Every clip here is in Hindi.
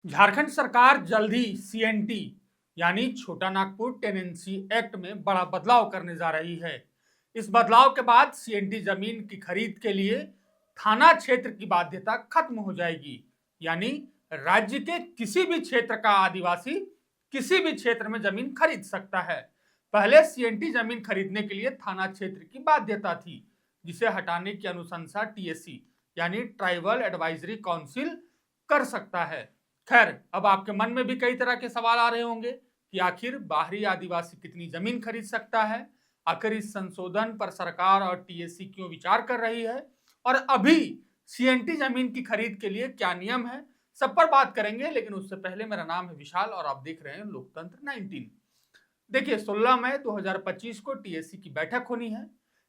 झारखंड सरकार जल्द ही सीएनटी यानी छोटा नागपुर टेनेंसी एक्ट में बड़ा बदलाव करने जा रही है। इस बदलाव के बाद सीएनटी जमीन की खरीद के लिए थाना क्षेत्र की बाध्यता खत्म हो जाएगी। यानी राज्य के किसी भी क्षेत्र का आदिवासी किसी भी क्षेत्र में जमीन खरीद सकता है। पहले सीएनटी जमीन खरीदने के लिए थाना क्षेत्र की बाध्यता थी, जिसे हटाने की अनुशंसा टीएसी यानी ट्राइबल एडवाइजरी काउंसिल कर सकता है। खैर, अब आपके मन में भी कई तरह के सवाल आ रहे होंगे कि आखिर बाहरी आदिवासी कितनी जमीन खरीद सकता है, आखिर इस संशोधन पर सरकार और टीएससी क्यों विचार कर रही है, और अभी सीएनटी जमीन की खरीद के लिए क्या नियम है, सब पर बात करेंगे। लेकिन उससे पहले मेरा नाम है विशाल और आप देख रहे हैं लोकतंत्र 19। देखिए, 16 मई 2025 को टीएससी की बैठक होनी है।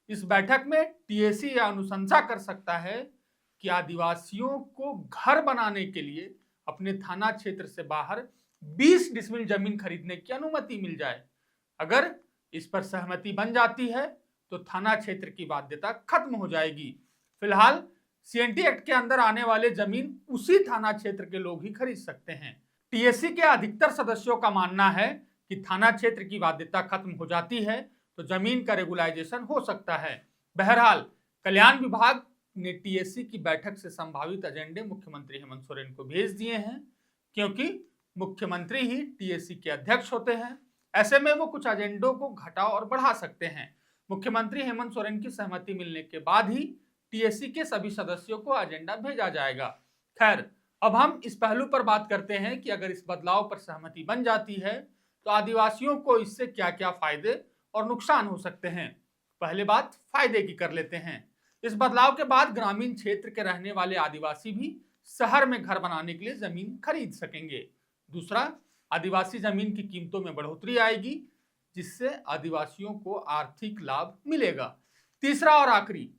इस बैठक में टीएससी यह अनुशंसा कर सकता है कि आदिवासियों को घर बनाने के लिए अपने थाना क्षेत्र से बाहर 20 डिसमिल जमीन खरीदने की अनुमति मिल जाए। अगर इस पर सहमति बन जाती है तो थाना क्षेत्र की बाध्यता खत्म हो जाएगी। फिलहाल सीएनटी एक्ट के अंदर आने वाले जमीन उसी थाना क्षेत्र के लोग ही खरीद सकते हैं। टीएससी के अधिकतर सदस्यों का मानना है कि थाना क्षेत्र की बाध्यता खत्म हो जाती है तो जमीन का रेगुलाइजेशन हो सकता है। बहरहाल, कल्याण विभाग ने टीएससी की बैठक से संभावित एजेंडे मुख्यमंत्री हेमंत सोरेन को भेज दिए हैं, क्योंकि मुख्यमंत्री ही टीएससी के अध्यक्ष होते हैं। ऐसे में वो कुछ एजेंडों को घटा और बढ़ा सकते हैं। मुख्यमंत्री हेमंत सोरेन की सहमति मिलने के बाद ही टीएससी के सभी सदस्यों को एजेंडा भेजा जाएगा। खैर, अब हम इस पहलू पर बात करते हैं कि अगर इस बदलाव पर सहमति बन जाती है तो आदिवासियों को इससे क्या क्या फायदे और नुकसान हो सकते हैं। पहले बात फायदे की कर लेते हैं। इस बदलाव के बाद ग्रामीण क्षेत्र के रहने वाले आदिवासी भी शहर में घर बनाने के लिए जमीन खरीद सकेंगे। दूसरा, आदिवासी जमीन की कीमतों में बढ़ोतरी आएगी, जिससे आदिवासियों को आर्थिक लाभ मिलेगा। तीसरा और आखिरी,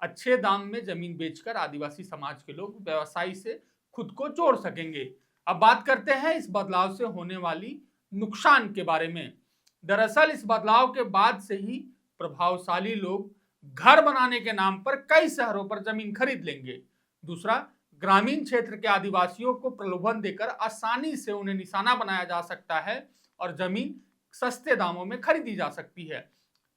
अच्छे दाम में जमीन बेचकर आदिवासी समाज के लोग व्यवसाय से खुद को जोड़ सकेंगे। अब बात करते हैं इस बदलाव से होने वाली नुकसान के बारे में। दरअसल इस बदलाव के बाद से ही प्रभावशाली लोग घर बनाने के नाम पर कई शहरों पर जमीन खरीद लेंगे। दूसरा, ग्रामीण क्षेत्र के आदिवासियों को प्रलोभन देकर आसानी से उन्हें निशाना बनाया जा सकता है और जमीन सस्ते दामों में खरीदी जा सकती है।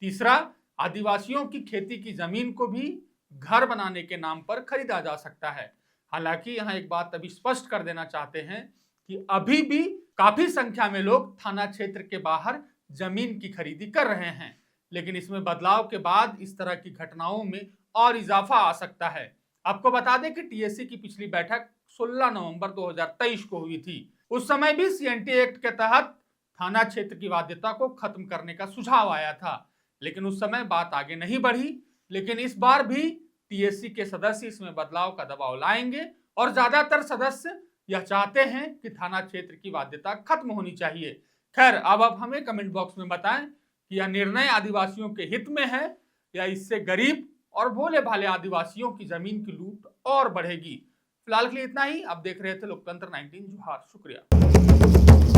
तीसरा, आदिवासियों की खेती की जमीन को भी घर बनाने के नाम पर खरीदा जा सकता है। हालांकि यहाँ एक बात अभी स्पष्ट कर देना चाहते हैं कि अभी भी काफी संख्या में लोग थाना क्षेत्र के बाहर जमीन की खरीदी कर रहे हैं, लेकिन इसमें बदलाव के बाद इस तरह की घटनाओं में और इजाफा आ सकता है। आपको बता दें कि टीएससी की पिछली बैठक 16 नवंबर 2023 को हुई थी। उस समय भी सीएनटी एक्ट के तहत थाना क्षेत्र की बाध्यता को खत्म करने का सुझाव आया था, लेकिन उस समय बात आगे नहीं बढ़ी। लेकिन इस बार भी टीएससी के सदस्य इसमें बदलाव का दबाव लाएंगे और ज्यादातर सदस्य यह चाहते हैं कि थाना क्षेत्र की बाध्यता खत्म होनी चाहिए। खैर, अब आप हमें कमेंट बॉक्स में बताएं कि यह निर्णय आदिवासियों के हित में है या इससे गरीब और भोले भाले आदिवासियों की जमीन की लूट और बढ़ेगी। फिलहाल के लिए इतना ही। आप देख रहे थे लोकतंत्र 19। जोहार, शुक्रिया।